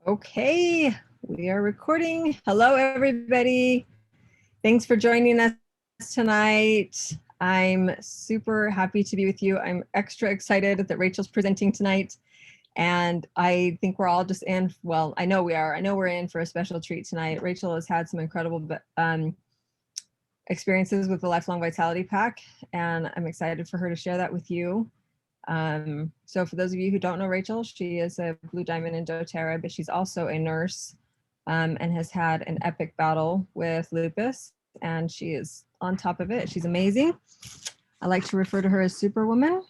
Okay, we are recording. Hello, everybody. Thanks for joining us tonight. I'm super happy to be with you. I'm extra excited that Rachel's presenting tonight. And I think we're all just in, well, I know we are. I know we're in for a special treat tonight. Rachel has had some incredible experiences with the Lifelong Vitality Pack, and I'm excited for her to share that with you. So for those of you who don't know Rachel, she is a Blue Diamond in doTERRA, but she's also a nurse and has had an epic battle with lupus, and she is on top of it. She's amazing. I like to refer to her as Superwoman.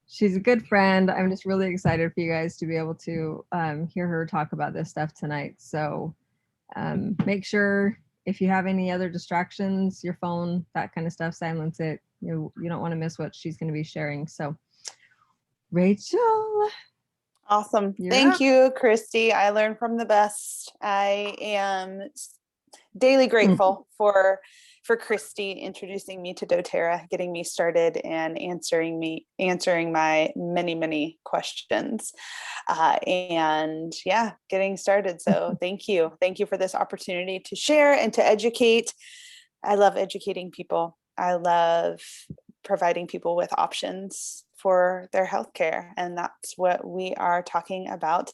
She's a good friend. I'm just really excited for you guys to be able to hear her talk about this stuff tonight. So make sure if you have any other distractions, your phone, that kind of stuff, silence it. You don't want to miss what she's going to be sharing. So, Rachel. Awesome. Thank you, Christy. I learn from the best. I am daily grateful for Christy introducing me to doTERRA, getting me started, and answering my many questions. And yeah, getting started. So thank you for this opportunity to share and to educate. I love educating people. I love providing people with options for their healthcare, and that's what we are talking about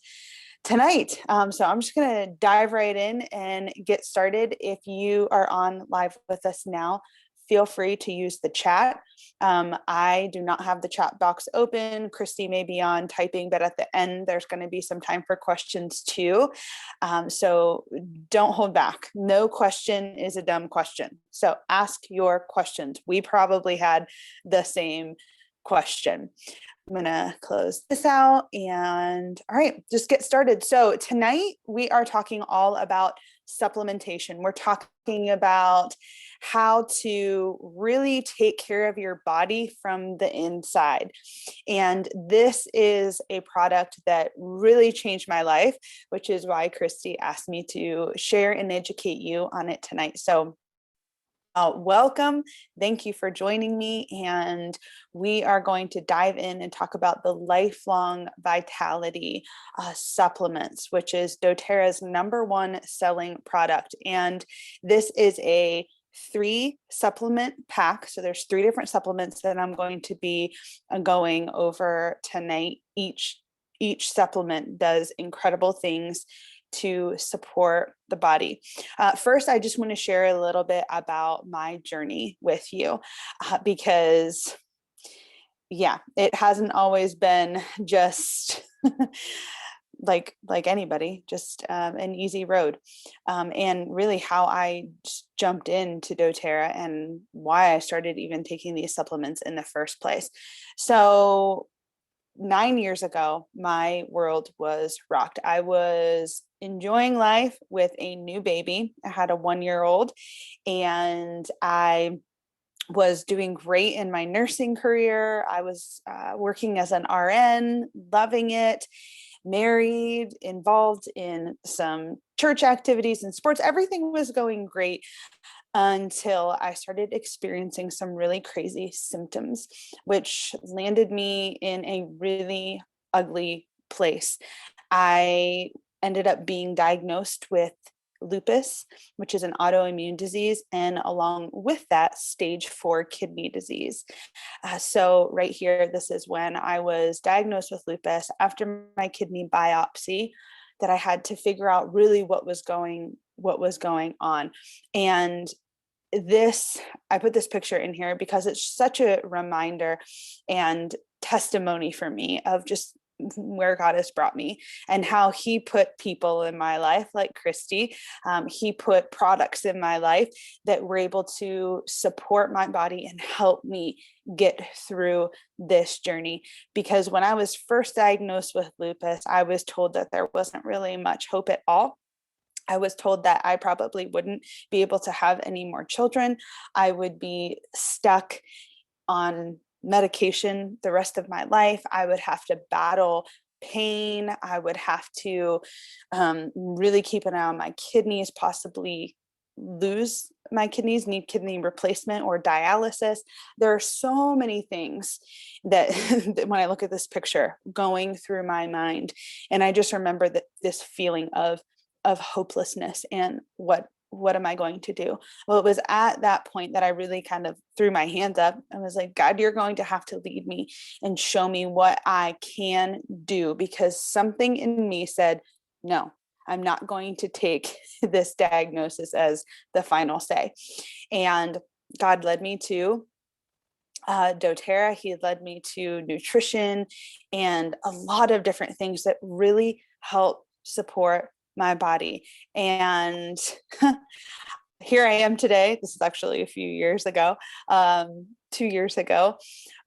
tonight. So I'm just going to dive right in and get started. If you are on live with us now, feel free to use the chat. I do not have the chat box open. Christy may be on typing, but at the end, there's going to be some time for questions too. So don't hold back. No question is a dumb question. So ask your questions. We probably had the same question. I'm going to close this out and all right, just get started. So tonight we are talking all about supplementation. We're talking about how to really take care of your body from the inside. And this is a product that really changed my life, which is why Christy asked me to share and educate you on it tonight. So welcome. Thank you for joining me. And we are going to dive in and talk about the Lifelong Vitality supplements, which is doTERRA's #1 selling product. And this is a 3 supplement pack. So there's 3 different supplements that I'm going to be going over tonight. Each supplement does incredible things to support the body. First, I just want to share a little bit about my journey with you because yeah, it hasn't always been just like anybody, just an easy road. And really how I jumped into doTERRA and why I started even taking these supplements in the first place. So 9 years ago, my world was rocked. I was enjoying life with a new baby. I had a 1-year-old, and I was doing great in my nursing career. I was working as an RN, loving it, married, involved in some church activities and sports. Everything was going great until I started experiencing some really crazy symptoms, which landed me in a really ugly place. I ended up being diagnosed with lupus, which is an autoimmune disease, and along with that, stage 4 kidney disease. So right here, this is when I was diagnosed with lupus after my kidney biopsy, that I had to figure out really what was going on. And I put this picture in here because it's such a reminder and testimony for me of just where God has brought me and how he put people in my life like Christy. He put products in my life that were able to support my body and help me get through this journey. Because when I was first diagnosed with lupus, I was told that there wasn't really much hope at all. I was told that I probably wouldn't be able to have any more children. I would be stuck on medication the rest of my life. I would have to battle pain. I would have to really keep an eye on my kidneys, possibly lose my kidneys, need kidney replacement or dialysis. There are so many things that, that when I look at this picture going through my mind, and I just remember that this feeling of hopelessness and what am I going to do? Well, it was at that point that I really kind of threw my hands up. I was like, God, you're going to have to lead me and show me what I can do, because something in me said, no, I'm not going to take this diagnosis as the final say. And God led me to doTERRA. He led me to nutrition and a lot of different things that really help support my body. And here I am today. This is actually a few years ago, 2 years ago,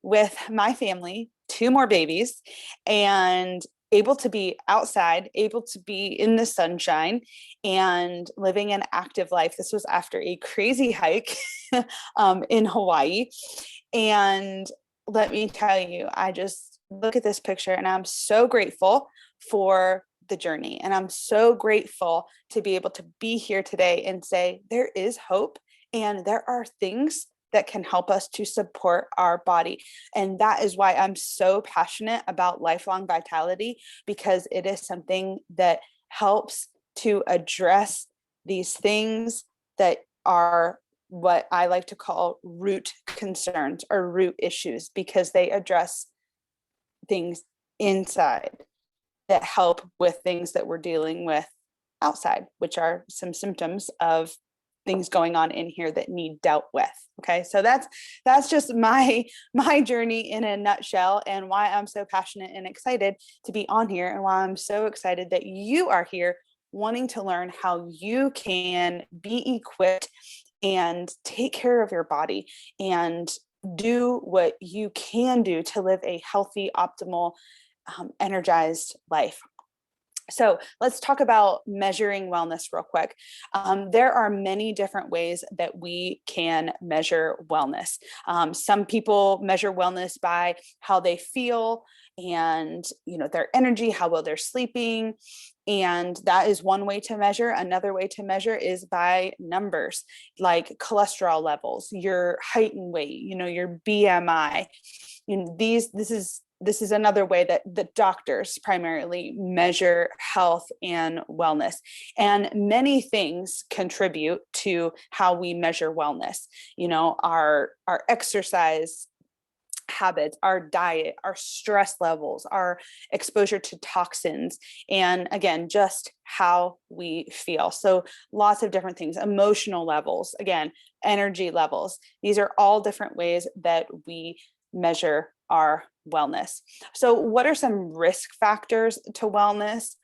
with my family, 2 more babies, and able to be outside, able to be in the sunshine and living an active life. This was after a crazy hike in Hawaii. And let me tell you, I just look at this picture and I'm so grateful for the journey. And I'm so grateful to be able to be here today and say, there is hope and there are things that can help us to support our body. And that is why I'm so passionate about lifelong vitality, because it is something that helps to address these things that are what I like to call root concerns or root issues, because they address things inside that help with things that we're dealing with outside, which are some symptoms of things going on in here that need dealt with. Okay, so that's just my journey in a nutshell, and why I'm so passionate and excited to be on here, and why I'm so excited that you are here wanting to learn how you can be equipped and take care of your body and do what you can do to live a healthy, optimal, energized life. So let's talk about measuring wellness real quick. There are many different ways that we can measure wellness. Some people measure wellness by how they feel and, their energy, how well they're sleeping. And that is one way to measure. Another way to measure is by numbers, like cholesterol levels, your height and weight, your BMI. This is another way that the doctors primarily measure health and wellness. And many things contribute to how we measure wellness. Our exercise habits, our diet, our stress levels, our exposure to toxins, and again, just how we feel. So lots of different things, emotional levels, again, energy levels. These are all different ways that we measure our wellness. So what are some risk factors to wellness?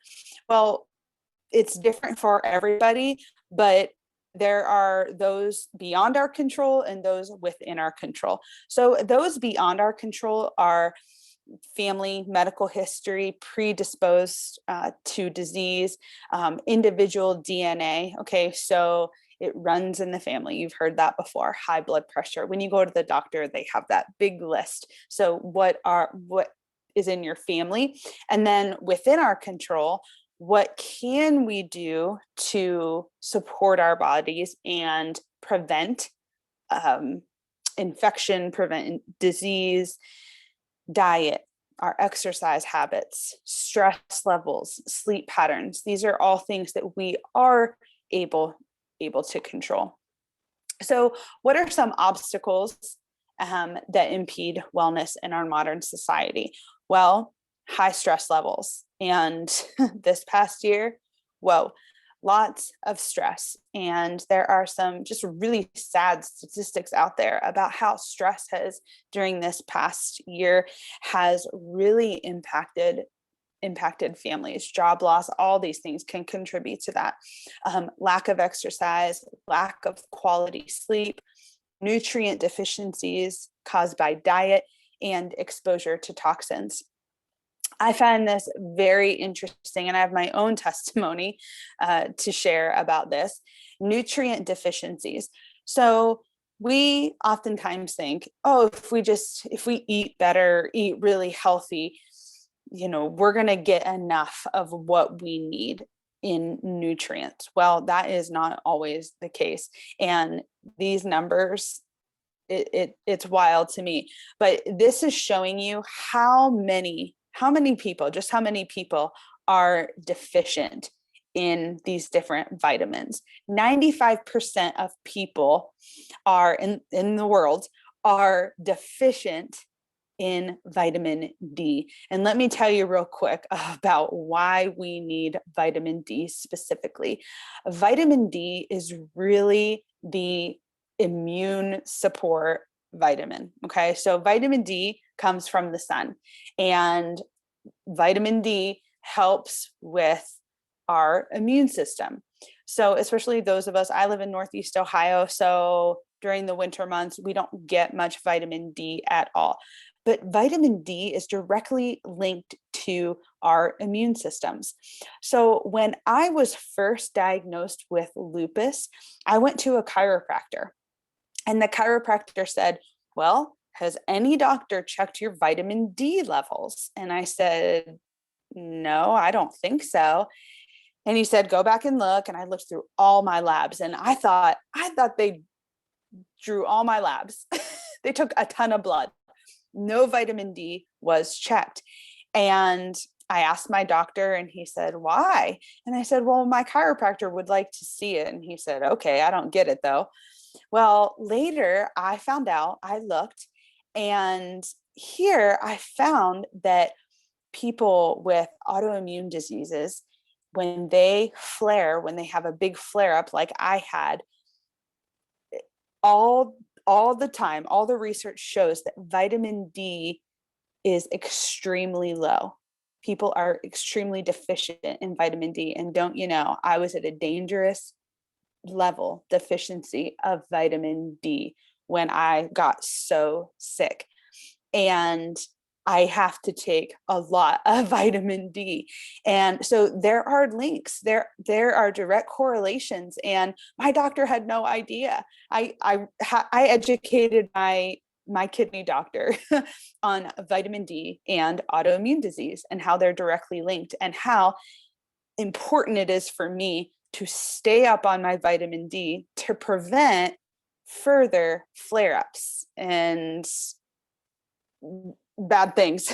Well, it's different for everybody, but there are those beyond our control and those within our control. So those beyond our control are family, medical history, predisposed to disease, individual DNA. Okay, so it runs in the family. You've heard that before. High blood pressure. When you go to the doctor, they have that big list. So what is in your family? And then within our control, what can we do to support our bodies and prevent infection, prevent disease? Diet, our exercise habits, stress levels, sleep patterns. These are all things that we are able to control. So what are some obstacles that impede wellness in our modern society? Well, high stress levels. And this past year, lots of stress. And there are some just really sad statistics out there about how stress has, during this past year, has really impacted families. Job loss, all these things can contribute to that. Lack of exercise, lack of quality sleep, nutrient deficiencies caused by diet, and exposure to toxins. I find this very interesting, and I have my own testimony to share about this. Nutrient deficiencies. So we oftentimes think, if we eat better, eat really healthy, we're going to get enough of what we need. in nutrients. Well, that is not always the case. And these numbers, it's wild to me, but this is showing you how many people are deficient in these different vitamins. 95% of people are in the world are deficient in vitamin D. And let me tell you real quick about why we need vitamin D specifically. Vitamin D is really the immune support vitamin. Okay. So vitamin D comes from the sun, and vitamin D helps with our immune system. So especially those of us, I live in Northeast Ohio, so during the winter months, we don't get much vitamin D at all. But vitamin D is directly linked to our immune systems. So when I was first diagnosed with lupus, I went to a chiropractor, and the chiropractor said, well, has any doctor checked your vitamin D levels? And I said, no, I don't think so. And he said, go back and look. And I looked through all my labs, and I thought they drew all my labs. They took a ton of blood. No vitamin D was checked. And I asked my doctor, and he said, why? And I said, well, my chiropractor would like to see it. And he said, okay, I don't get it though. Well, later I found out, I looked, and here I found that people with autoimmune diseases, when they flare, when they have a big flare up like I had, all the time, all the research shows that vitamin D is extremely low. People are extremely deficient in vitamin D. And don't you know, I was at a dangerous level deficiency of vitamin D when I got so sick. And I have to take a lot of vitamin D. And so there are links, there are direct correlations. And my doctor had no idea. I educated my kidney doctor on vitamin D and autoimmune disease and how they're directly linked, and how important it is for me to stay up on my vitamin D to prevent further flare-ups and bad things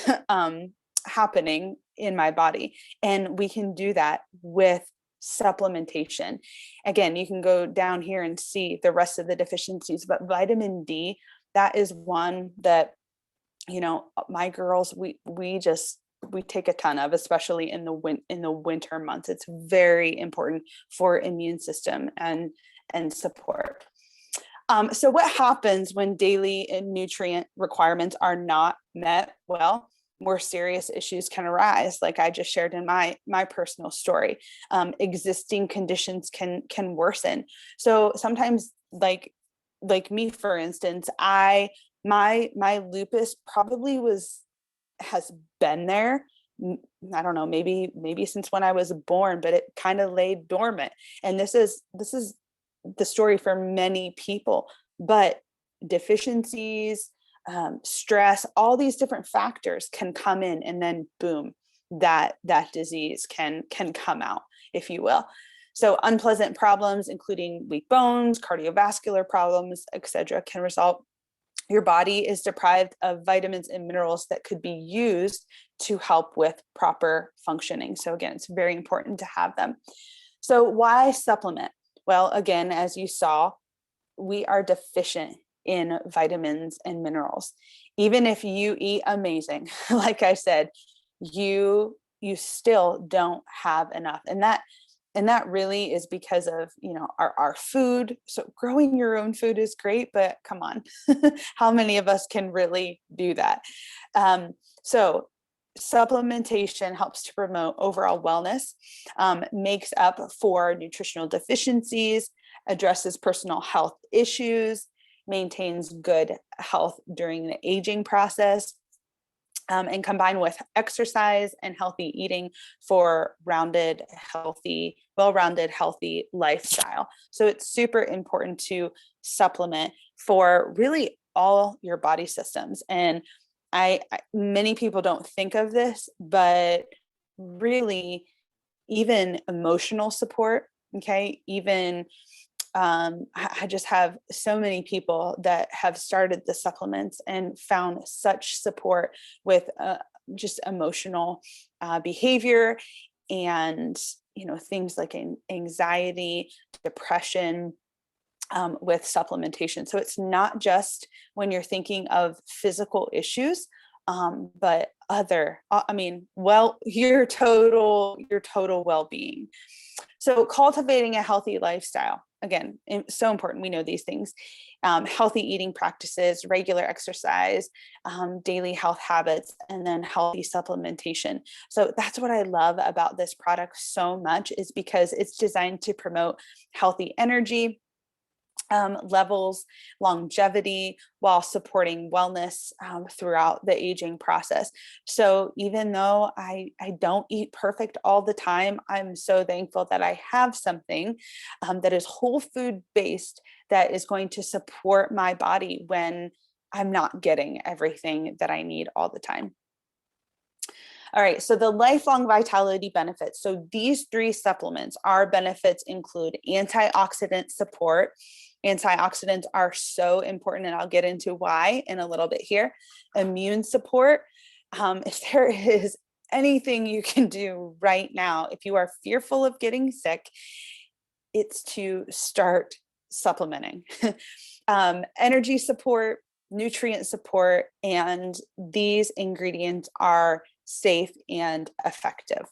happening in my body. And we can do that with supplementation. Again, you can go down here and see the rest of the deficiencies, but vitamin D, that is one that, you know, my girls, we take a ton of, especially in the winter months. It's very important for immune system and support. So what happens when daily nutrient requirements are not met? Well, more serious issues can arise, like I just shared in my personal story. Existing conditions can worsen. So sometimes, like me, for instance, my lupus probably has been there. I don't know, maybe since when I was born, but it kind of lay dormant. And this is the story for many people. But deficiencies, stress, all these different factors can come in, and then boom, that disease can come out, if you will. So unpleasant problems, including weak bones, cardiovascular problems, etc., can result. Your body is deprived of vitamins and minerals that could be used to help with proper functioning. So again, it's very important to have them. So why supplement? Well, again, as you saw, we are deficient in vitamins and minerals. Even if you eat amazing, like I said, you still don't have enough. And that really is because of, you know, our food. So growing your own food is great, but come on, how many of us can really do that? So supplementation helps to promote overall wellness, makes up for nutritional deficiencies, addresses personal health issues, maintains good health during the aging process, and combined with exercise and healthy eating for well-rounded, healthy lifestyle. So it's super important to supplement for really all your body systems. And many people don't think of this, but really, even emotional support. Okay. Even I just have so many people that have started the supplements and found such support with just emotional behavior and, things like anxiety, depression, with supplementation. So it's not just when you're thinking of physical issues, but your total well-being. So cultivating a healthy lifestyle, again, so important. We know these things, healthy eating practices, regular exercise, daily health habits, and then healthy supplementation. So that's what I love about this product so much, is because it's designed to promote healthy energy levels, longevity, while supporting wellness throughout the aging process. So even though I don't eat perfect all the time, I'm so thankful that I have something that is whole food based, that is going to support my body when I'm not getting everything that I need all the time. All right, so the lifelong vitality benefits. So these 3 supplements, our benefits include antioxidant support. Antioxidants are so important, and I'll get into why in a little bit here. Immune support. If there is anything you can do right now, if you are fearful of getting sick, it's to start supplementing. Energy support, nutrient support, and these ingredients are safe and effective.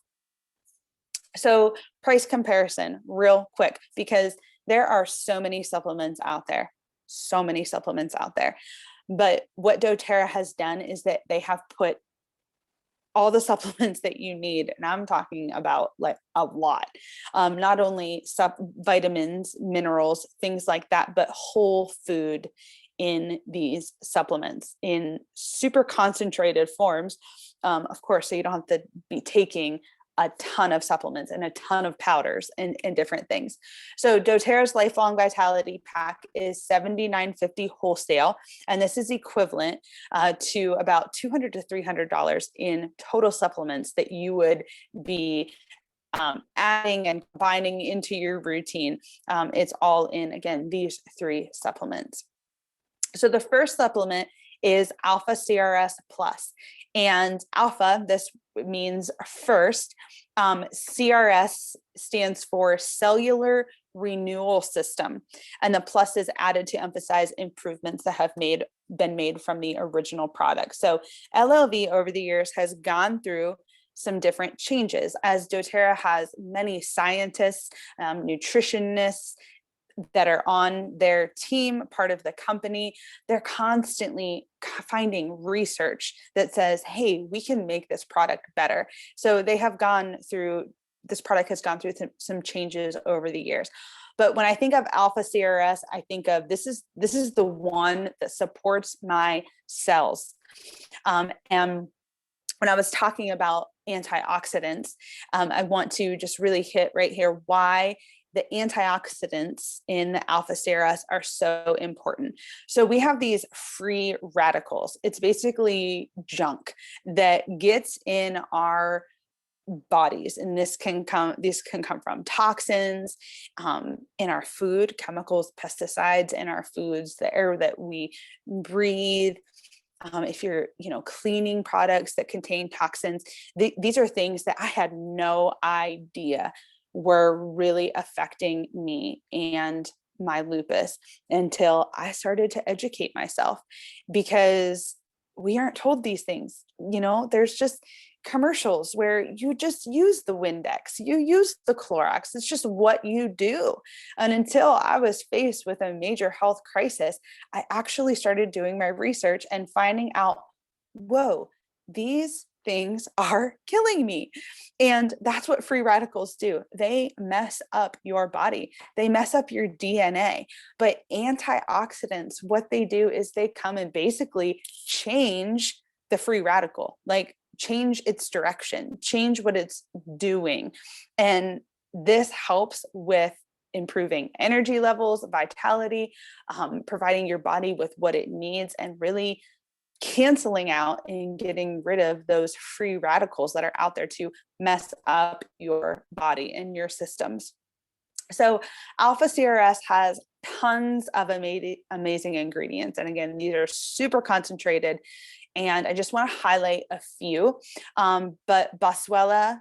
So price comparison real quick, because there are so many supplements out there, But what doTERRA has done is that they have put all the supplements that you need, and I'm talking about like a lot, not only vitamins, minerals, things like that, but whole food in these supplements in super concentrated forms, of course, so you don't have to be taking a ton of supplements and a ton of powders and different things. So doTERRA's Lifelong Vitality Pack is $79.50 wholesale, and this is equivalent to about $200 to $300 in total supplements that you would be adding and combining into your routine. It's all in, again, these 3 supplements. So the first supplement is Alpha CRS Plus. And alpha, this means first. CRS stands for Cellular Renewal System. And the plus is added to emphasize improvements that have been made from the original product. So LLV over the years has gone through some different changes, as doTERRA has many scientists, nutritionists, that are on their team, part of the company. They're constantly finding research that says, hey, we can make this product better. So this product has gone through some changes over the years. But when I think of Alpha CRS, I think of this is the one that supports my cells. And when I was talking about antioxidants, I want to just really hit right here why the antioxidants in the Alpha CRS are so important. So we have these free radicals. It's basically junk that gets in our bodies, and these can come from toxins in our food, chemicals, pesticides in our foods, the air that we breathe. If you're, cleaning products that contain toxins, these are things that I had no idea were really affecting me and my lupus until I started to educate myself, because we aren't told these things. There's just commercials where you just use the Windex, you use the Clorox. It's just what you do. And until I was faced with a major health crisis, I actually started doing my research and finding out, whoa, these things are killing me. And that's what free radicals do. They mess up your body. They mess up your DNA. But antioxidants, what they do is they come and basically change the free radical, like change its direction, change what it's doing. And this helps with improving energy levels, vitality, providing your body with what it needs, and really canceling out and getting rid of those free radicals that are out there to mess up your body and your systems. So alpha CRS has tons of amazing ingredients. And again, these are super concentrated. And I just want to highlight a few. But Boswellia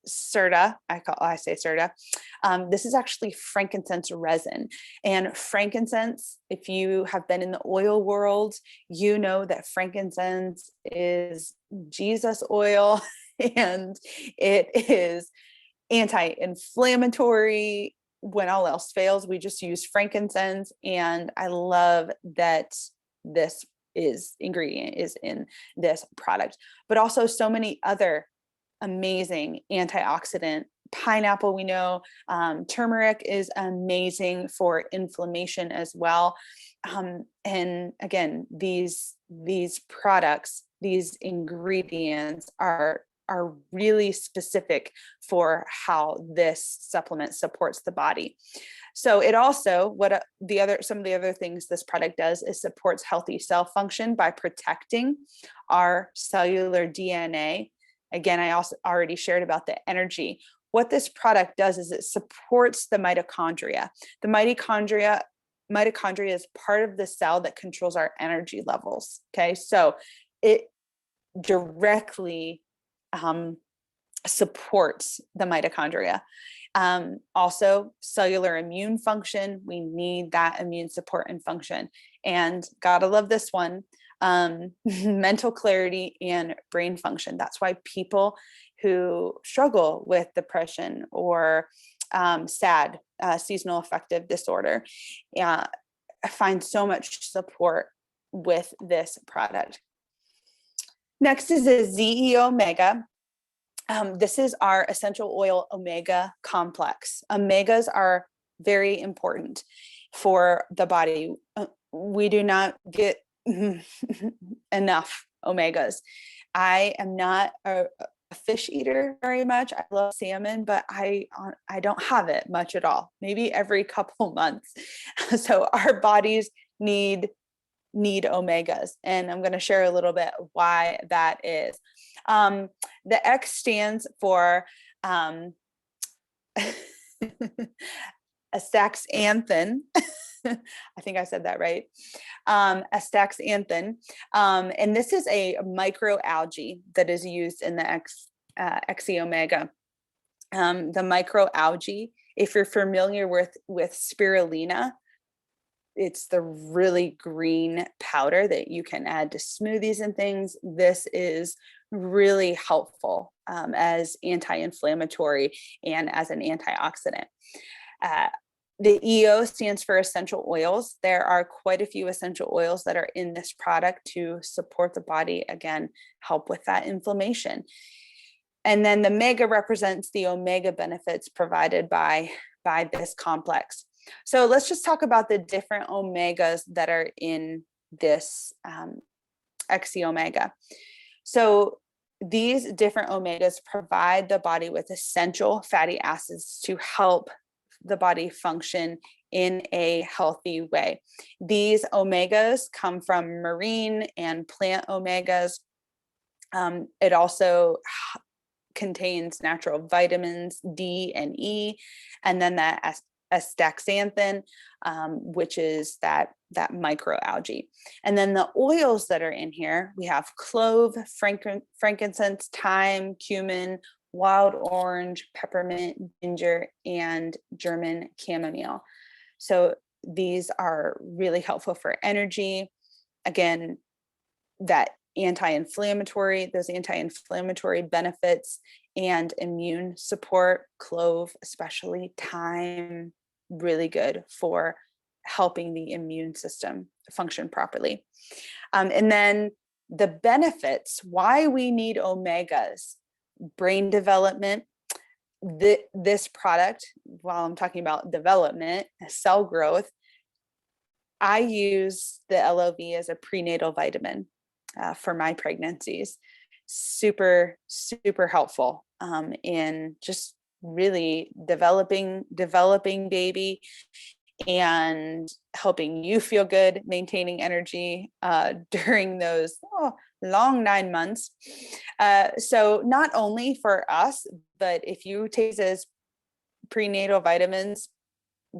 certa, I say certa. This is actually frankincense resin. And frankincense, if you have been in the oil world, you know that frankincense is Jesus oil, and it is anti-inflammatory. When all else fails, we just use frankincense. And I love that this ingredient is in this product, but also so many other amazing antioxidant. Pineapple, we know, turmeric is amazing for inflammation as well. And again, these products, these ingredients are really specific for how this supplement supports the body. So it also, some of the other things this product does is supports healthy cell function by protecting our cellular DNA. Again, I also already shared about the energy. What this product does is it supports the mitochondria. The mitochondria is part of the cell that controls our energy levels. Okay, so it directly supports the mitochondria. Also, cellular immune function. We need that immune support and function. And gotta love this one. Mental clarity and brain function. That's why people who struggle with depression or SAD, seasonal affective disorder, find so much support with this product. Next is the XEO Mega. This is our essential oil omega complex. Omegas are very important for the body. We do not get enough omegas. I am not a fish eater very much. I love salmon, but I don't have it much at all, maybe every couple months. So our bodies need omegas, and I'm going to share a little bit why that is. The X stands for astaxanthin. I think I said that right. Astaxanthin. And this is a microalgae that is used in the XEO Mega. The microalgae, if you're familiar with spirulina, it's the really green powder that you can add to smoothies and things. This is really helpful as anti-inflammatory and as an antioxidant. The EO stands for essential oils. There are quite a few essential oils that are in this product to support the body, again, help with that inflammation. And then the Mega represents the Omega benefits provided by this complex. So let's just talk about the different omegas that are in this XEO Mega. So these different omegas provide the body with essential fatty acids to help the body function in a healthy way. These omegas come from marine and plant omegas. It also contains natural vitamins D and E, and then that astaxanthin, which is that microalgae. And then the oils that are in here, we have clove, frankincense, thyme, cumin, wild orange, peppermint, ginger, and German chamomile. So these are really helpful for energy. Again, those anti-inflammatory benefits and immune support. Clove, especially thyme, really good for helping the immune system function properly. And then the benefits, why we need omegas: brain development. This product, while I'm talking about development, cell growth, I use the LOV as a prenatal vitamin for my pregnancies. Super, super helpful in just really developing baby and helping you feel good, maintaining energy during those long 9 months. So not only for us, but if you take this as prenatal vitamins,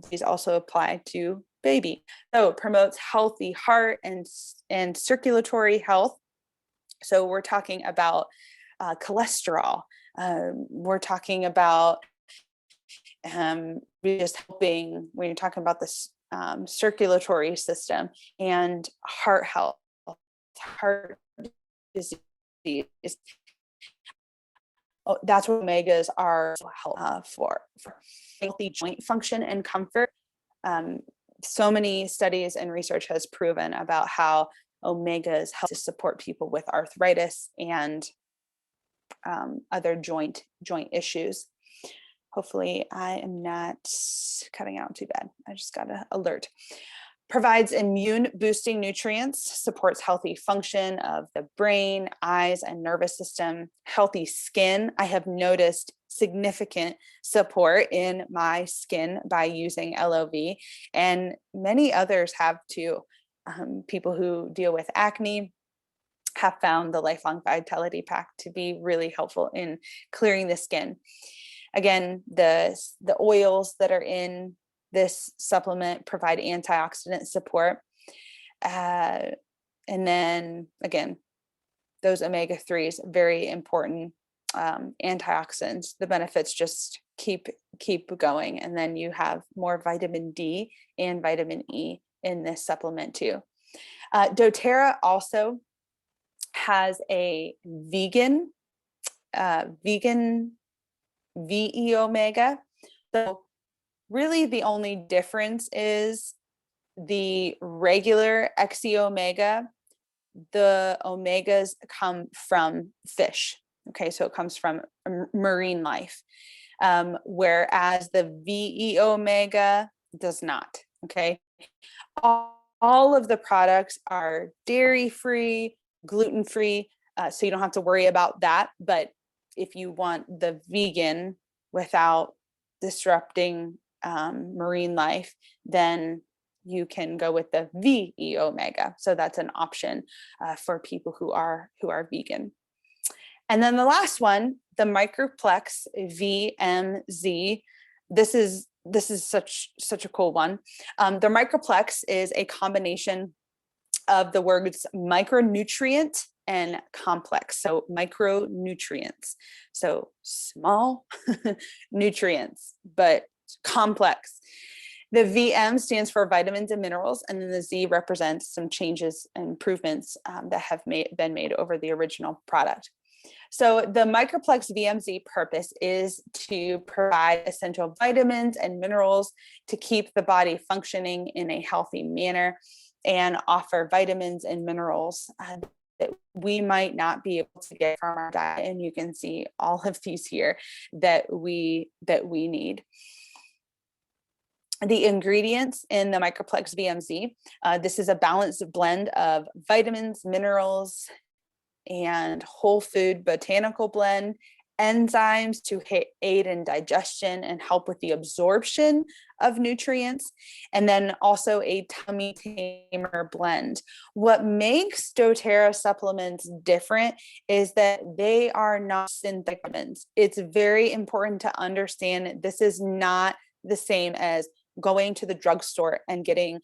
these also apply to baby. So it promotes healthy heart and circulatory health. So we're talking about cholesterol. We're talking about just helping when you're talking about this circulatory system and heart health, heart disease. Oh, that's what omegas are for healthy joint function and comfort. So many studies and research has proven about how omegas help to support people with arthritis and other joint issues. Hopefully I am not cutting out too bad. I just got an alert. Provides immune boosting nutrients, supports healthy function of the brain, eyes, and nervous system, healthy skin. I have noticed significant support in my skin by using LOV, and many others have too. People who deal with acne have found the Lifelong Vitality Pack to be really helpful in clearing the skin. Again, the oils that are in this supplement provide antioxidant support. And then again, those omega-3s, very important antioxidants. The benefits just keep going. And then you have more vitamin D and vitamin E in this supplement too. doTERRA also has a vegan VEO Mega. So really the only difference is the regular XEO Mega, the omegas come from fish. Okay, so it comes from marine life, whereas the VEO Mega does not. Okay, all of the products are dairy-free, gluten-free, so you don't have to worry about that. But if you want the vegan without disrupting marine life, then you can go with the VEO Mega. So that's an option for people who are vegan. And then the last one, the Microplex VMz. This is such a cool one. The Microplex is a combination of the words micronutrient and complex. So micronutrients, so small nutrients, but complex. The VM stands for vitamins and minerals, and then the Z represents some changes and improvements that have been made over the original product. So the Microplex VMz Purpose is to provide essential vitamins and minerals to keep the body functioning in a healthy manner and offer vitamins and minerals that we might not be able to get from our diet. And you can see all of these here that we need. The ingredients in the Microplex VMz, this is a balanced blend of vitamins, minerals, and whole food botanical blend, enzymes to aid in digestion and help with the absorption of nutrients, and then also a tummy tamer blend. What makes doTERRA supplements different is that they are not synthetic vitamins. It's very important to understand this is not the same as going to the drugstore and getting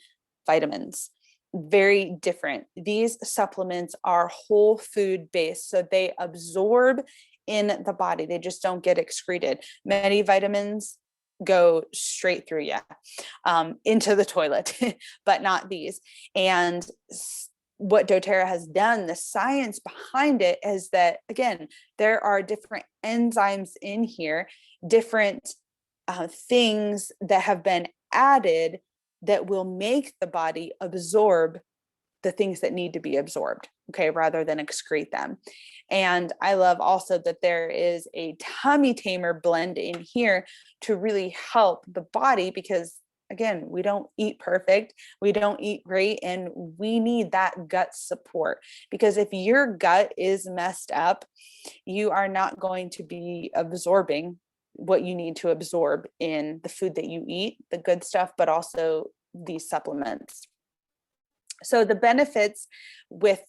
vitamins. Very different. These supplements are whole food based, so they absorb in the body. They just don't get excreted. Many vitamins go straight through you into the toilet, but not these. And what doTERRA has done, the science behind it is that, again, there are different enzymes in here, different things that have been added that will make the body absorb the things that need to be absorbed, okay, rather than excrete them. And I love also that there is a tummy tamer blend in here to really help the body, because again, we don't eat perfect, we don't eat great, and we need that gut support, because if your gut is messed up, you are not going to be absorbing what you need to absorb in the food that you eat, the good stuff, but also these supplements. So the benefits with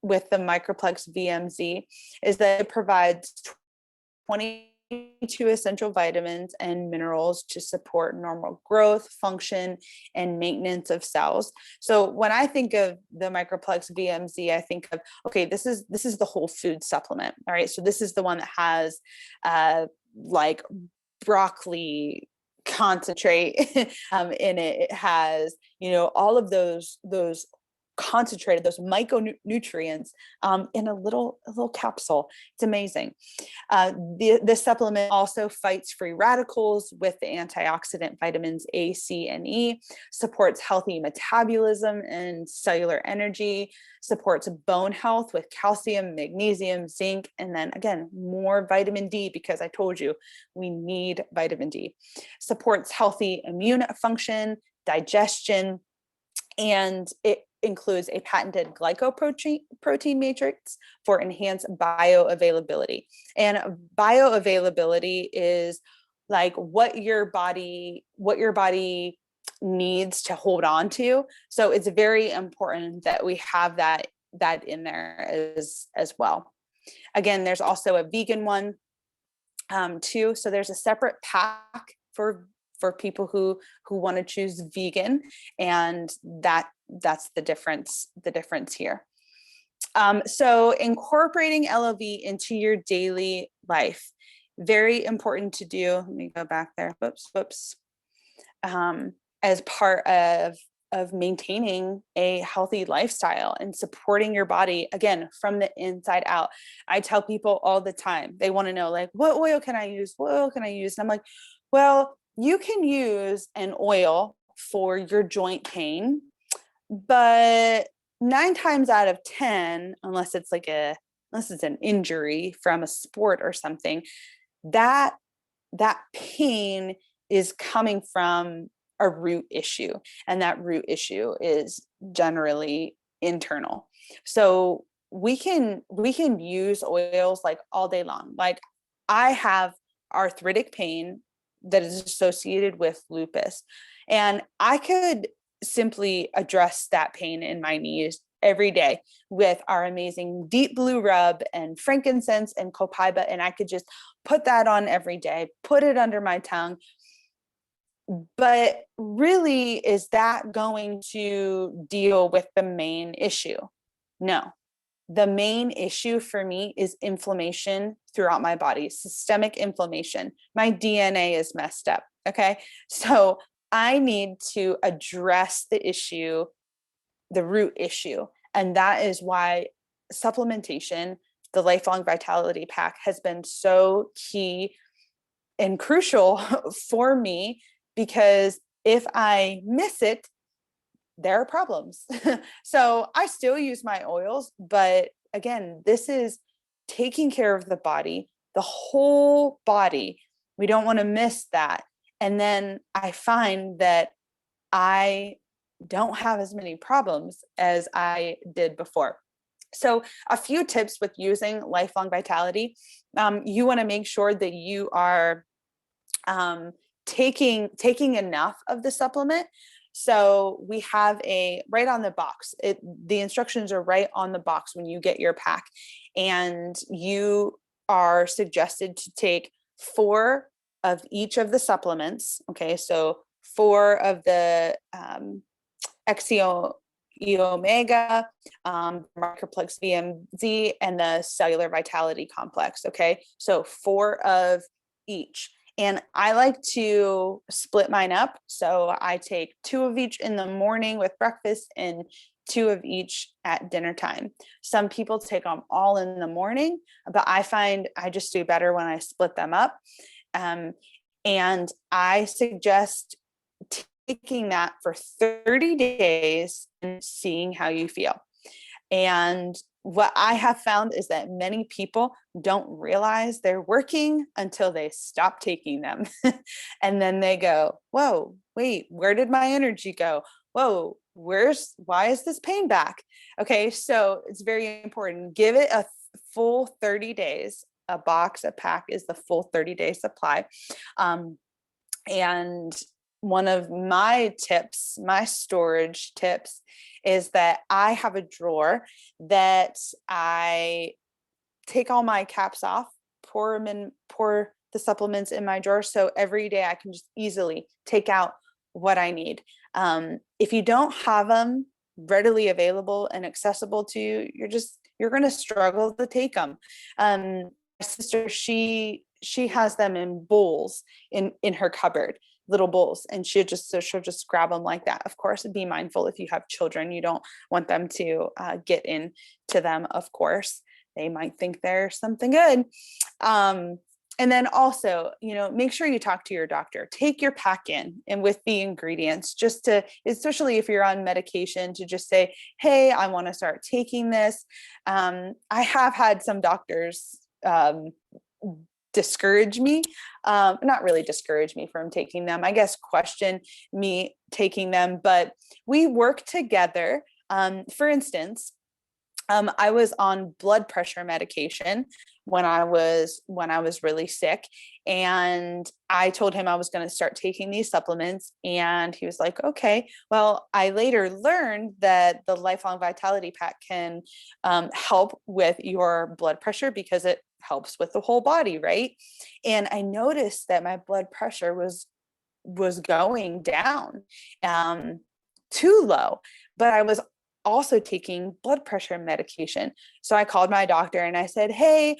the Microplex VMz is that it provides 22 essential vitamins and minerals to support normal growth, function, and maintenance of cells. So when I think of the Microplex VMz, I think of, okay, this is the whole food supplement. All right. So this is the one that has like broccoli concentrate in it. It has, all of those concentrated, those micronutrients in a little capsule. It's amazing. This supplement also fights free radicals with the antioxidant vitamins A, C, and E, supports healthy metabolism and cellular energy, supports bone health with calcium, magnesium, zinc, and then again, more vitamin D, because I told you we need vitamin D, supports healthy immune function, digestion, and it includes a patented glycoprotein matrix for enhanced bioavailability. And bioavailability is like what your body needs to hold on to. So it's very important that we have that in there as well. Again, there's also a vegan one too. So there's a separate pack for people who want to choose vegan, and that's the difference here. So incorporating LOV into your daily life, very important to do. Let me go back there. Whoops. As part of maintaining a healthy lifestyle and supporting your body, again, from the inside out. I tell people all the time, they want to know, like, what oil can I use? What oil can I use? And I'm like, well, you can use an oil for your joint pain, but 9 times out of 10, unless it's an injury from a sport or something, that pain is coming from a root issue, and that root issue is generally internal. So we can use oils like all day long. Like, I have arthritic pain that is associated with lupus, and I could simply address that pain in my knees every day with our amazing deep blue rub and frankincense and copaiba, and I could just put that on every day, put it under my tongue. But really, is that going to deal with the main issue? No. The main issue for me is inflammation throughout my body, systemic inflammation. My DNA is messed up. Okay. So I need to address the issue, the root issue. And that is why supplementation, the Lifelong Vitality Pack, has been so key and crucial for me, because if I miss it, there are problems. So I still use my oils, but again, this is taking care of the body, the whole body. We don't want to miss that. And then I find that I don't have as many problems as I did before. So a few tips with using Lifelong Vitality. You want to make sure that you are taking enough of the supplement. So we have right on the box, the instructions are right on the box when you get your pack, and you are suggested to take 4 of each of the supplements. Okay. So 4 of the XEO Mega, Microplex VMz, and the Cellular Vitality Complex. Okay. So 4 of each. And I like to split mine up. So I take 2 of each in the morning with breakfast and 2 of each at dinner time. Some people take them all in the morning, but I find I just do better when I split them up. And I suggest taking that for 30 days and seeing how you feel. And what I have found is that many people don't realize they're working until they stop taking them. And then they go, whoa, wait, where did my energy go? Whoa, why is this pain back? Okay, so it's very important. Give it a full 30 days a box, a pack is the full 30-day supply. And one of my tips, my storage tips, is that I have a drawer that I take all my caps off, pour the supplements in my drawer. So every day I can just easily take out what I need. If you don't have them readily available and accessible to you, you're going to struggle to take them. My sister, she has them in bowls in her cupboard, little bowls, and she'll just grab them like that. Of course, be mindful if you have children, you don't want them to get into them. Of course, they might think they're something good. And then also, make sure you talk to your doctor, take your pack in and with the ingredients, just to, especially if you're on medication, to just say, hey, I want to start taking this. I have had some doctors discourage me, not really discourage me from taking them, I guess question me taking them, but we work together. For instance, I was on blood pressure medication when I was really sick, and I told him I was going to start taking these supplements, and he was like, okay. Well, I later learned that the Lifelong Vitality Pack can help with your blood pressure because it helps with the whole body, right? And I noticed that my blood pressure was going down too low, but I was also taking blood pressure medication. So I called my doctor and I said, hey,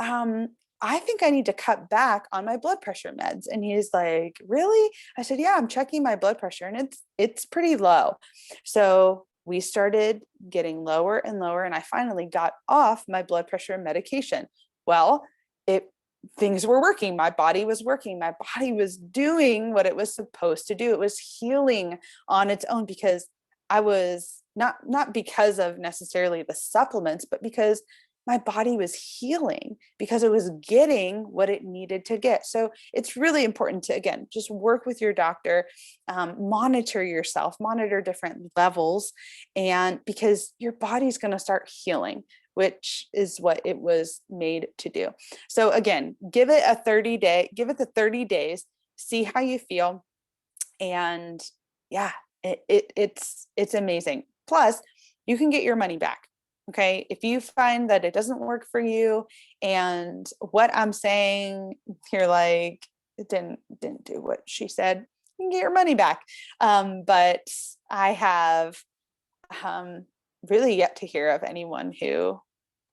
I think I need to cut back on my blood pressure meds. And he's like, really? I said, yeah, I'm checking my blood pressure and it's pretty low. So we started getting lower and lower, and I finally got off my blood pressure medication. Well, things were working. My body was working. My body was doing what it was supposed to do. It was healing on its own, because I was not because of necessarily the supplements, but because my body was healing, because it was getting what it needed to get. So it's really important to, again, just work with your doctor, monitor yourself, monitor different levels, and because your body's going to start healing, which is what it was made to do. So again, give it the 30 days, see how you feel. And yeah, it's amazing. Plus, you can get your money back. Okay. If you find that it doesn't work for you and what I'm saying, you're like, it didn't do what she said, you can get your money back. But I have really yet to hear of anyone who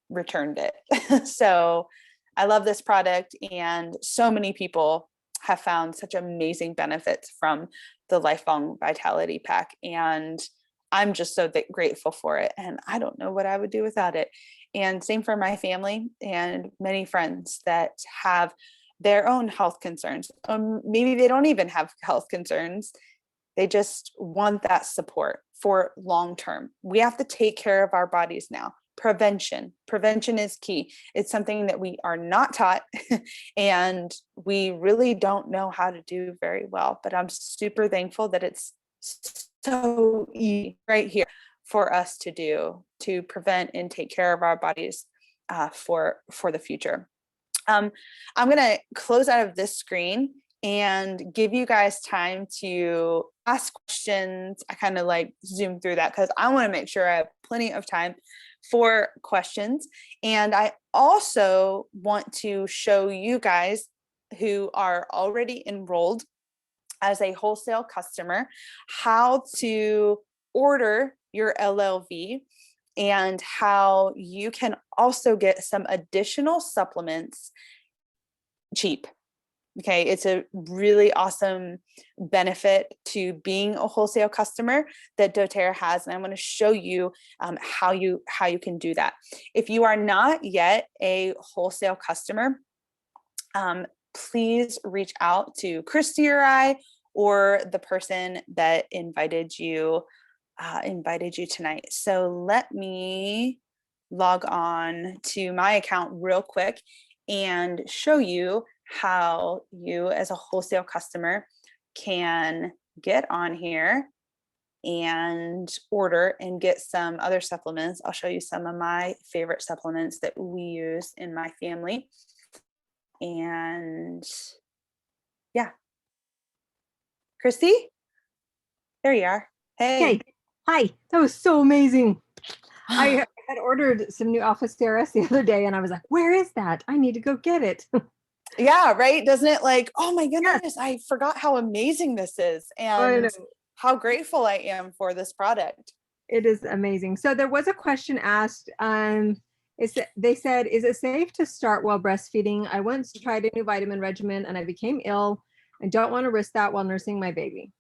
returned it. So I love this product, and so many people have found such amazing benefits from the Lifelong Vitality Pack. And I'm just so grateful for it. And I don't know what I would do without it. And same for my family and many friends that have their own health concerns. Maybe they don't even have health concerns. They just want that support for long term. We have to take care of our bodies now. Prevention is key. It's something that we are not taught and we really don't know how to do very well, but I'm super thankful that it's so easy right here for us to do, to prevent and take care of our bodies for the future. I'm going to close out of this screen and give you guys time to ask questions. I kind of like zoom through that because I want to make sure I have plenty of time for questions. And I also want to show you guys who are already enrolled as a wholesale customer how to order your LLV and how you can also get some additional supplements cheap. Okay, it's a really awesome benefit to being a wholesale customer that doTERRA has, and I'm going to show you how you can do that. If you are not yet a wholesale customer, please reach out to Christy or I, or the person that invited you tonight. So let me log on to my account real quick and show you how you as a wholesale customer can get on here and order and get some other supplements. I'll show you some of my favorite supplements that we use in my family. And yeah. Christy, there you are. Hey. Hi, that was so amazing. I had ordered some new Alpha CRS the other day and I was like, where is that? I need to go get it. Yeah, right. Doesn't it, like, oh my goodness, I forgot how amazing this is and how grateful I am for this product. It is amazing. So there was a question asked. They said, is it safe to start while breastfeeding? I once tried a new vitamin regimen and I became ill and don't want to risk that while nursing my baby.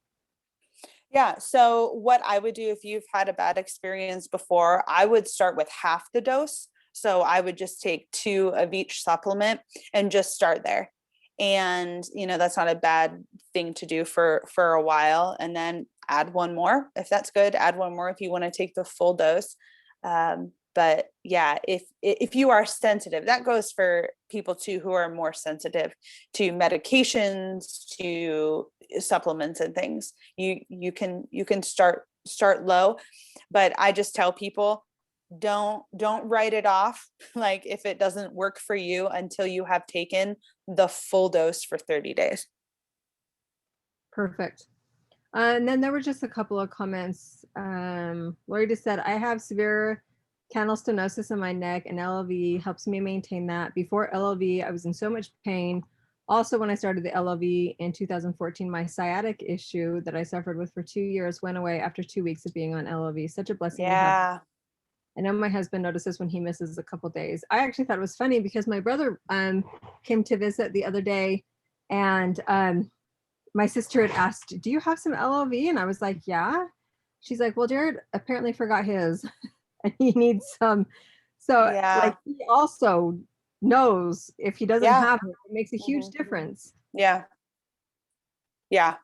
Yeah. So what I would do if you've had a bad experience before, I would start with half the dose. So I would just take 2 of each supplement and just start there. And, that's not a bad thing to do for a while, and then add 1 more. If that's good, add 1 more if you want to take the full dose. But yeah, if you are sensitive, that goes for people too who are more sensitive to medications, to supplements and things. You can start low, but I just tell people, don't write it off, like if it doesn't work for you, until you have taken the full dose for 30 days. Perfect. And then there were just a couple of comments. Lori just said, I have severe canal stenosis in my neck and LLV helps me maintain that. Before LLV, I was in so much pain. Also, when I started the LLV in 2014, my sciatic issue that I suffered with for 2 years went away after 2 weeks of being on LLV. Such a blessing to have. I know my husband notices when he misses a couple days. I actually thought it was funny because my brother came to visit the other day, and my sister had asked, do you have some LLV? And I was like, yeah. She's like, well, Jared apparently forgot his and he needs some. So like he also knows if he doesn't have it, it makes a huge difference. Yeah. Yeah.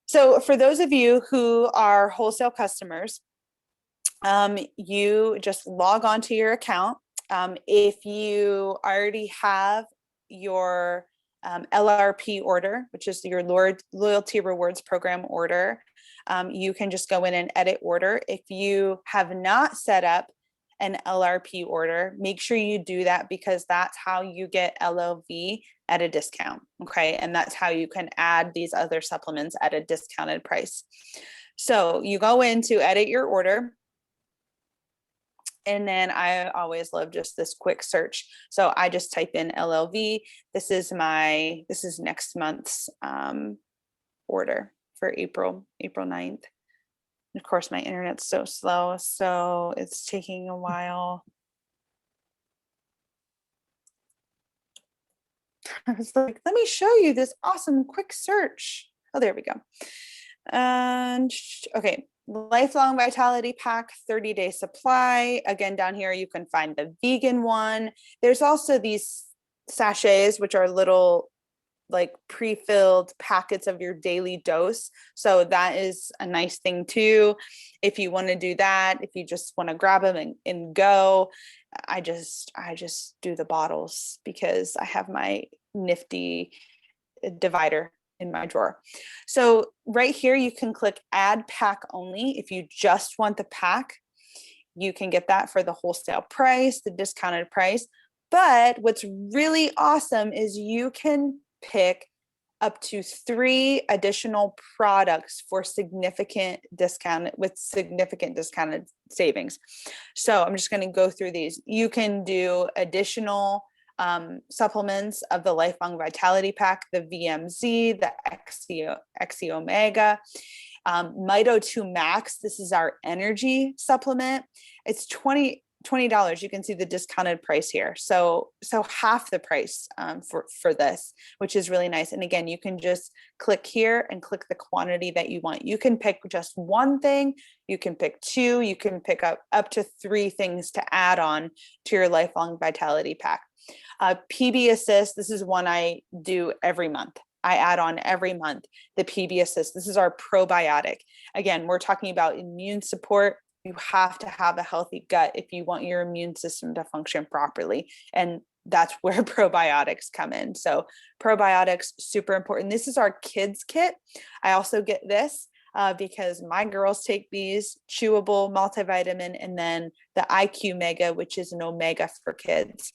So for those of you who are wholesale customers, you just log on to your account. If you already have your LRP order, which is your loyalty rewards program order, you can just go in and edit order. If you have not set up an LRP order, make sure you do that, because that's how you get LLV at a discount. Okay. And that's how you can add these other supplements at a discounted price. So you go in to edit your order. And then I always love just this quick search. So I just type in LLV. This is next month's order for April 9th. Of course, my internet's so slow, so it's taking a while. I was like, let me show you this awesome quick search. Oh, there we go. And okay. Lifelong Vitality Pack, 30-day supply. Again, down here, you can find the vegan one. There's also these sachets, which are little like pre-filled packets of your daily dose. So that is a nice thing too. If you want to do that, if you just want to grab them and go, I just do the bottles because I have my nifty divider in my drawer. So right here, you can click add pack only. If you just want the pack, you can get that for the wholesale price, the discounted price. But what's really awesome is you can pick up to 3 additional products for significant discount with significant discounted savings. So I'm just going to go through these. You can do additional supplements of the Lifelong Vitality Pack, the VMZ, the XEO Mega, Mito 2 Max. This is our energy supplement. It's $20. You can see the discounted price here. So half the price for this, which is really nice. And again, you can just click here and click the quantity that you want. You can pick just 1 thing. You can pick 2. You can pick up to 3 things to add on to your Lifelong Vitality Pack. PB Assist, this is one I do every month. I add on every month the PB Assist. This is our probiotic. Again, we're talking about immune support. You have to have a healthy gut if you want your immune system to function properly. And that's where probiotics come in. So probiotics, super important. This is our kids kit. I also get this. because my girls take these, chewable multivitamin, and then the IQ Mega, which is an omega for kids.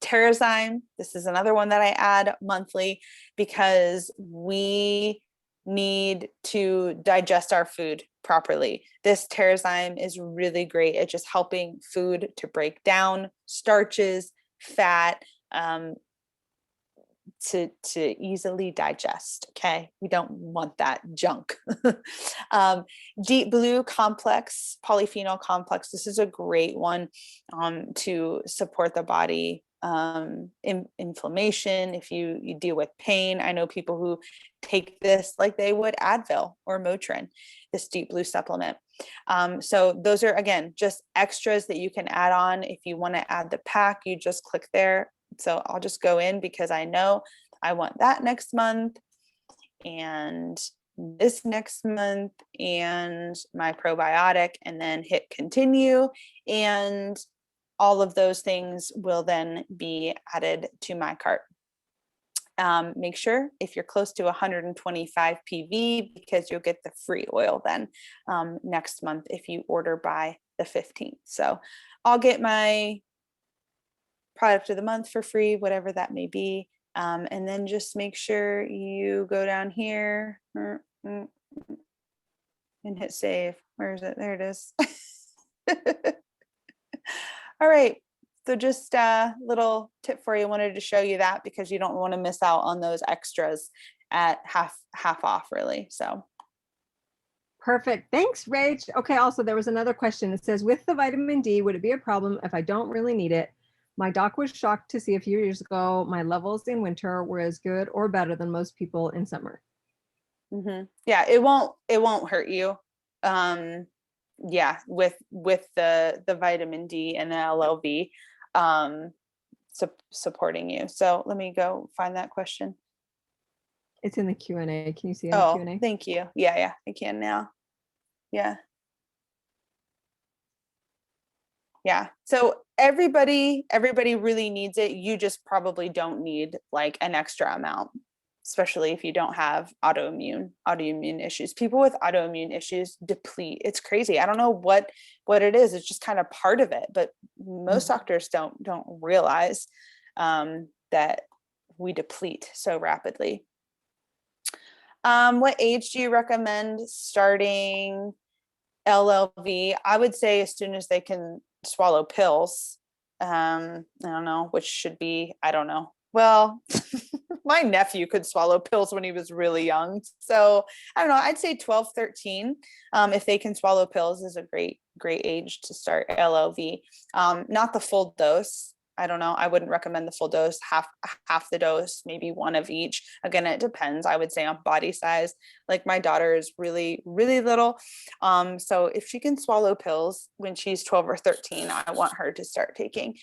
Terrazyme, this is another one that I add monthly because we need to digest our food properly. This Terrazyme is really great at just helping food to break down starches, fat, to easily digest. Okay, we don't want that junk. Deep Blue Complex, polyphenol complex. This is a great one to support the body inflammation. If you deal with pain, I know people who take this like they would Advil or Motrin, this Deep Blue supplement. So those are, again, just extras that you can add on. If you want to add the pack, you just click there. So I'll just go in because I know I want that next month and this next month and my probiotic, and then hit continue. And all of those things will then be added to my cart. Make sure if you're close to 125 PV, because you'll get the free oil then next month if you order by the 15th. So I'll get my product of the month for free, whatever that may be. And then just make sure you go down here and hit save. Where is it? There it is. All right. So just a little tip for you. I wanted to show you that because you don't want to miss out on those extras at half off, really. So perfect. Thanks, Rach. Okay. Also, there was another question. It says, with the vitamin D, would it be a problem if I don't really need it? My doc was shocked to see a few years ago my levels in winter were as good or better than most people in summer. Yeah, it won't hurt you. Yeah, with the vitamin D and the LLV supporting you. So let me go find that question. It's in the Q&A. Can you see it? Oh, in the Q&A? Thank you. Yeah, I can now. Yeah. So everybody really needs it. You just probably don't need like an extra amount, especially if you don't have autoimmune issues. People with autoimmune issues deplete. It's crazy. I don't know what it is. It's just kind of part of it, but most doctors don't realize that we deplete so rapidly. What age do you recommend starting LLV? I would say as soon as they can swallow pills. I don't know, which should be, I don't know. Well, my nephew could swallow pills when he was really young. So I don't know, I'd say 12, 13. If they can swallow pills is a great age to start LLV. Not the full dose. I don't know. I wouldn't recommend the full dose, half the dose, maybe one of each. Again, it depends, I would say, on body size. Like my daughter is really, really little. So if she can swallow pills when she's 12 or 13, I want her to start taking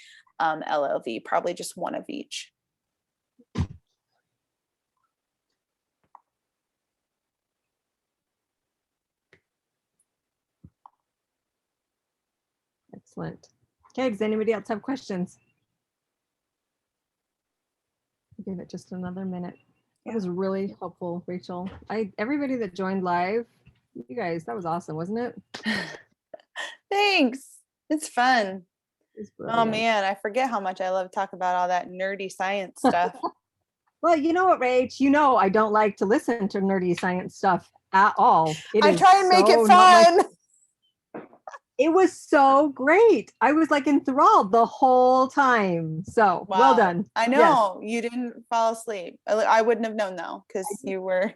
LLV, probably just one of each. Excellent. Okay, does anybody else have questions? Give it just another minute. That was really helpful, Rachel. Everybody that joined live, you guys, that was awesome, wasn't it? Thanks. It's fun. Oh man, I forget how much I love to talk about all that nerdy science stuff. Well, you know what, Rach? You know I don't like to listen to nerdy science stuff at all. I try and make it fun. It was so great. I was like enthralled the whole time. So wow. Well done. I know. Yes. You didn't fall asleep. I wouldn't have known though, because you were.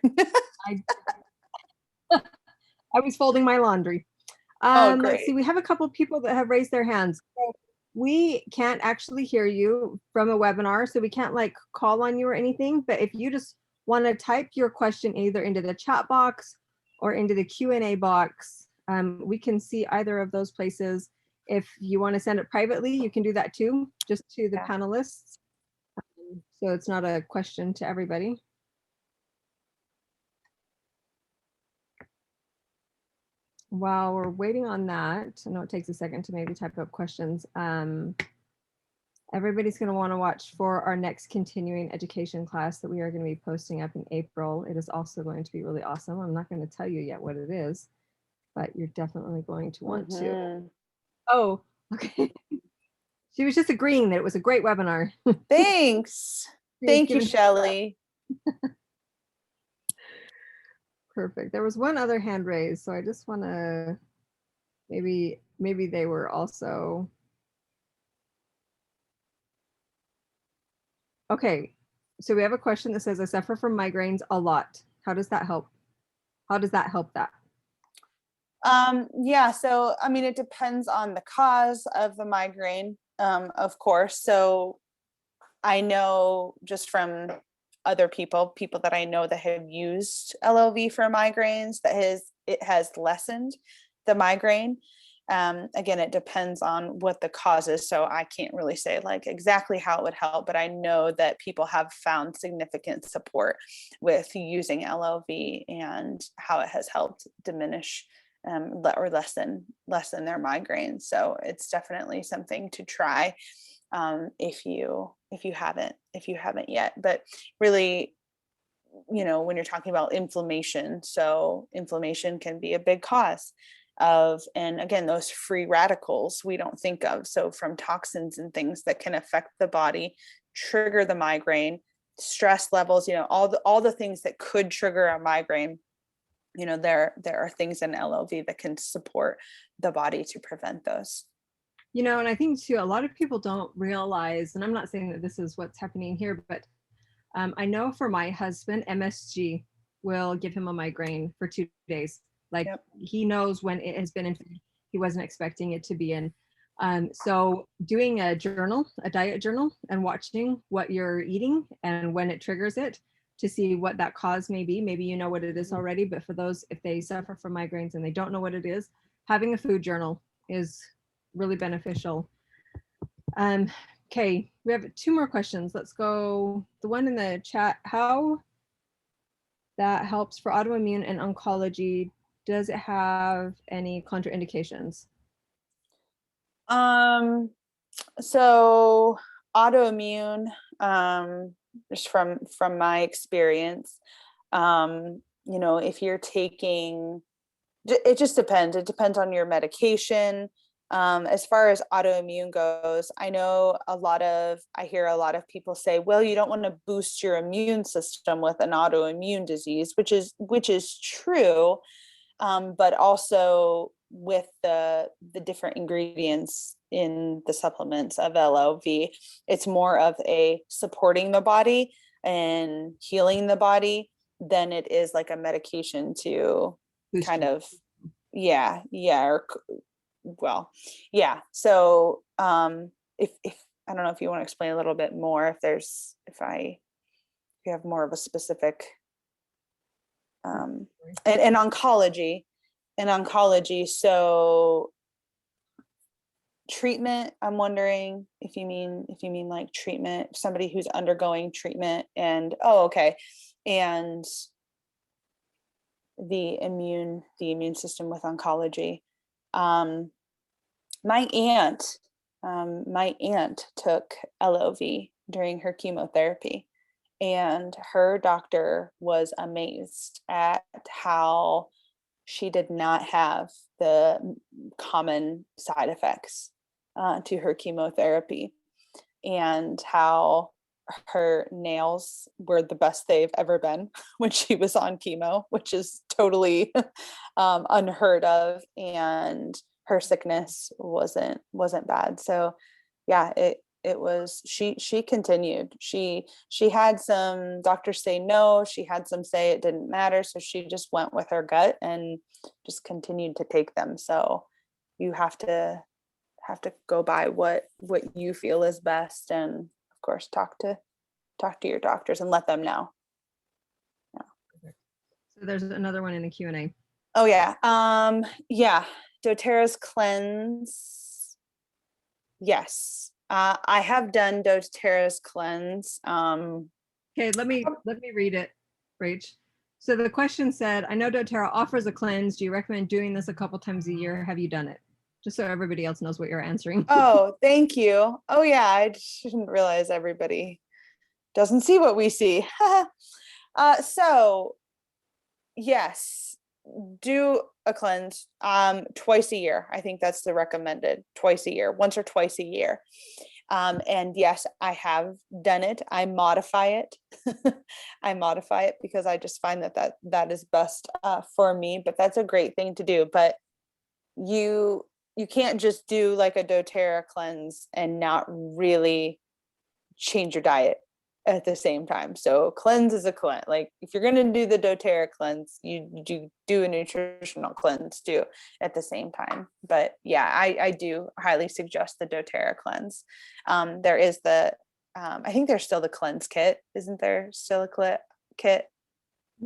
I was folding my laundry. Let's see, we have a couple of people that have raised their hands. So we can't actually hear you from a webinar, so we can't like call on you or anything. But if you just want to type your question either into the chat box or into the Q&A box, we can see either of those places. If you want to send it privately, you can do that too, just to the panelists. So it's not a question to everybody. While we're waiting on that, I know it takes a second to maybe type up questions. Everybody's going to want to watch for our next continuing education class that we are going to be posting up in April. It is also going to be really awesome. I'm not going to tell you yet what it is, but you're definitely going to want to. Oh, okay. She was just agreeing that it was a great webinar. Thanks. Thank you, Shelley. Perfect. There was one other hand raised, so I just want to, maybe they were also. Okay, so we have a question that says, I suffer from migraines a lot. How does that help? How does that help that? Yeah, so I mean, it depends on the cause of the migraine, of course. So I know just from other people that I know that have used LOV for migraines, that it has lessened the migraine. Again, it depends on what the cause is. So I can't really say like exactly how it would help, but I know that people have found significant support with using LOV and how it has helped diminish or lessen their migraines. So it's definitely something to try if you haven't yet. But really, you know, when you're talking about inflammation, so inflammation can be a big cause of, and again, those free radicals we don't think of. So from toxins and things that can affect the body, trigger the migraine, stress levels, you know, all the things that could trigger a migraine. You know, there are things in LOV that can support the body to prevent those. You know, and I think too, a lot of people don't realize, and I'm not saying that this is what's happening here, but I know for my husband, MSG will give him a migraine for 2 days. Like he knows when it has been in food, he wasn't expecting it to be in. So doing a diet journal, and watching what you're eating and when it triggers it to see what that cause may be. Maybe you know what it is already, but for those, if they suffer from migraines and they don't know what it is, having a food journal is really beneficial. Okay, we have 2 more questions. Let's go. The one in the chat, how that helps for autoimmune and oncology. Does it have any contraindications? So autoimmune, just from my experience, you know, if you're taking, it just depends. It depends on your medication. As far as autoimmune goes, I hear a lot of people say, well, you don't want to boost your immune system with an autoimmune disease, which is true. But also with the different ingredients in the supplements of LOV, it's more of a supporting the body and healing the body than it is like a medication to kind of, so if I don't know if you want to explain a little bit more, if you have more of a specific in oncology, so treatment, I'm wondering if you mean like treatment, somebody who's undergoing treatment, and and the immune system with oncology. My aunt took LOV during her chemotherapy, and her doctor was amazed at how she did not have the common side effects to her chemotherapy, and how her nails were the best they've ever been when she was on chemo, which is totally unheard of, and her sickness wasn't bad. So yeah, it was, she continued. She had some doctors say no, she had some say it didn't matter, so she just went with her gut and just continued to take them. So you have to go by what you feel is best, and of course talk to your doctors and let them know. So there's another one in the Q&A. Oh yeah. doTERRA's cleanse. Yes. I have done doTERRA's cleanse. Okay, let me read it, Rach. So the question said, I know doTERRA offers a cleanse. Do you recommend doing this a couple times a year? Have you done it? just so everybody else knows what you're answering. Oh, thank you. Oh yeah, I didn't realize everybody doesn't see what we see. So yes, do a cleanse twice a year. I think that's the recommended, twice a year, once or twice a year. And yes, I have done it. I modify it. I modify it because I just find that is best for me, but that's a great thing to do. But you can't just do like a doTERRA cleanse and not really change your diet at the same time. So cleanse is a cleanse. Like if you're going to do the doTERRA cleanse, you do a nutritional cleanse too at the same time. But yeah, I do highly suggest the doTERRA cleanse. There is the, I think there's still the cleanse kit. Isn't there still a kit?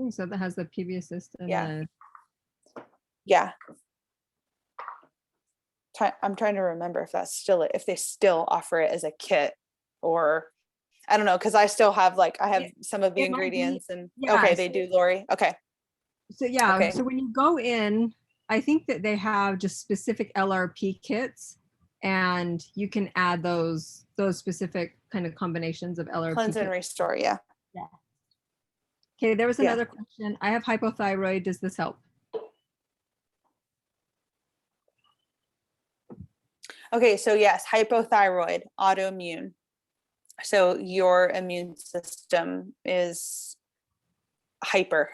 So that has the PB assist and yeah. Yeah. I'm trying to remember if that's still it, if they still offer it as a kit, or I don't know, because I still have I have some of the ingredients and okay, they do, Lori. Okay. So yeah, okay. So when you go in, I think that they have just specific LRP kits, and you can add those specific kind of combinations of LRP. Cleanse and restore, yeah. Yeah. Okay, there was another question. I have hypothyroid. Does this help? Okay, so yes, hypothyroid, autoimmune. So your immune system is hyper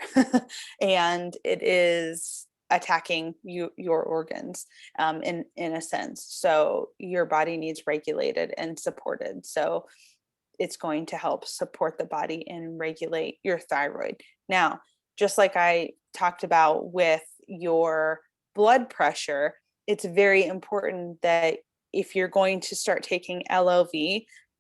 and it is attacking your organs in a sense. So your body needs regulated and supported. So it's going to help support the body and regulate your thyroid. Now, just like I talked about with your blood pressure, it's very important that if you're going to start taking LOV,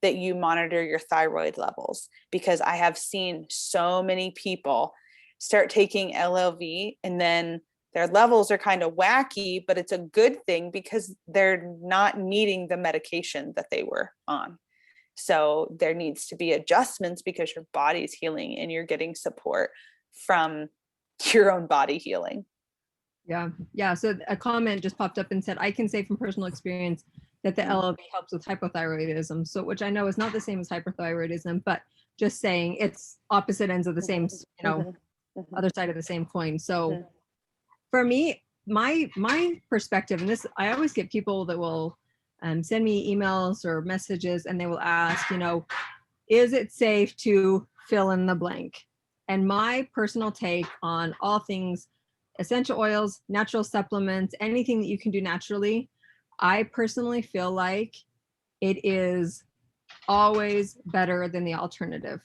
that you monitor your thyroid levels, because I have seen so many people start taking LOV and then their levels are kind of wacky, but it's a good thing because they're not needing the medication that they were on. So there needs to be adjustments because your body's healing and you're getting support from your own body healing. Yeah. So a comment just popped up and said, I can say from personal experience that the LOV helps with hypothyroidism. So, which I know is not the same as hyperthyroidism, but just saying it's opposite ends of the same, other side of the same coin. So for me, my perspective, and this, I always get people that will send me emails or messages and they will ask, is it safe to fill in the blank? And my personal take on all things essential oils, natural supplements, anything that you can do naturally, I personally feel like it is always better than the alternative.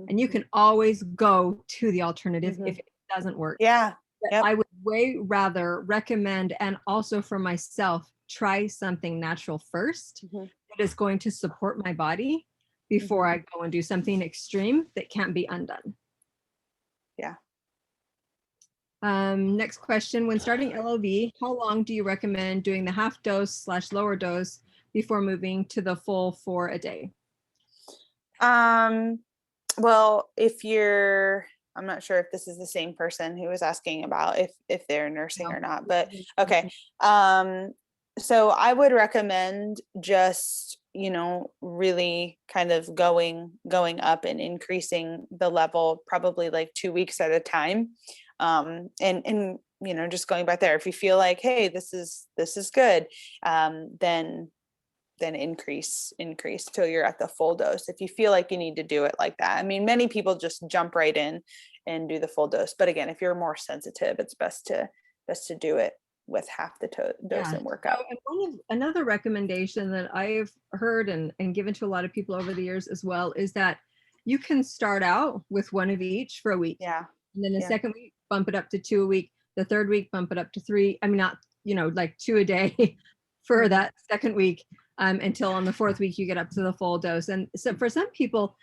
And you can always go to the alternative if it doesn't work. Yeah. Yep. I would way rather recommend, and also for myself, try something natural first that is going to support my body before I go and do something extreme that can't be undone. Yeah. Next question, when starting LOV, how long do you recommend doing the half dose / lower dose before moving to the full 4 a day? Well, if you're, I'm not sure if this is the same person who was asking about if they're nursing or not, but okay. So I would recommend just, really kind of going up and increasing the level, probably like 2 weeks at a time. And just going back there, if you feel like, hey, this is good, then increase till you're at the full dose. If you feel like you need to do it like that. I mean, many people just jump right in and do the full dose. But again, if you're more sensitive, it's best to do it with half the dose and work out. And another recommendation that I've heard and given to a lot of people over the years as well is that you can start out with 1 of each for a week. Yeah. And then the second week, bump it up to 2 a week. The third week, bump it up to 3. I mean, not, like 2 a day for that second week. Until on the 4th week you get up to the full dose. And so for some people,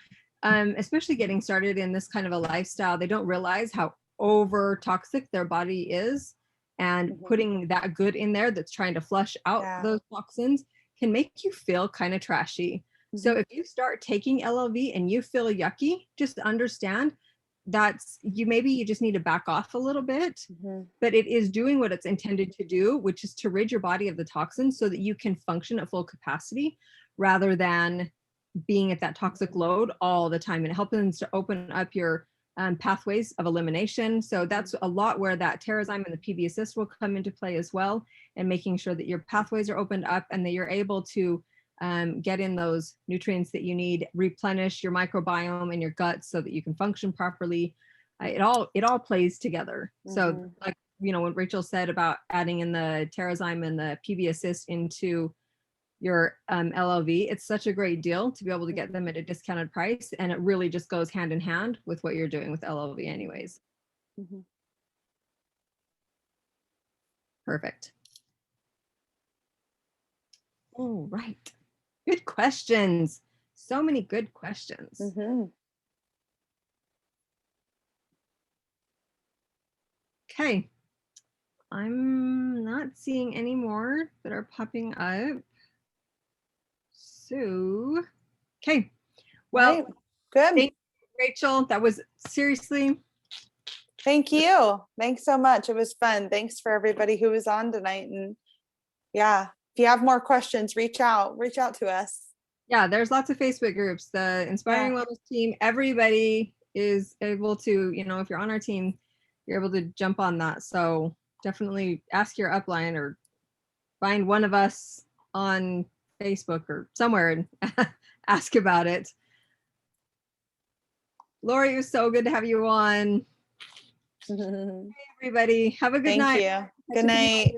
especially getting started in this kind of a lifestyle, they don't realize how over toxic their body is, and putting that good in there that's trying to flush out those toxins can make you feel kind of trashy. So if you start taking LOV and you feel yucky, just understand maybe you just need to back off a little bit, but it is doing what it's intended to do, which is to rid your body of the toxins so that you can function at full capacity rather than being at that toxic load all the time, and helping to open up your pathways of elimination. So that's a lot where that Terrazyme and the PB Assist will come into play as well, and making sure that your pathways are opened up and that you're able to get in those nutrients that you need, replenish your microbiome in your gut so that you can function properly. It all plays together. So like, you know, what Rachel said about adding in the Terrazyme and the PB Assist into your LLV, it's such a great deal to be able to get them at a discounted price, and it really just goes hand in hand with what you're doing with LLV anyways. Perfect. All right, good questions. So many good questions. Okay, I'm not seeing any more that are popping up. So, okay. Well, good. Thank you, Rachel. That was seriously. Thank you. Thanks so much. It was fun. Thanks for everybody who was on tonight. And yeah, if you have more questions, reach out to us. Yeah, there's lots of Facebook groups. The Inspiring Wellness team, everybody is able to, you know, if you're on our team, you're able to jump on that. So definitely ask your upline or find one of us on Facebook or somewhere and ask about it. Lori, it was so good to have you on. Hey, everybody. Have a good night. Thank you. Good night.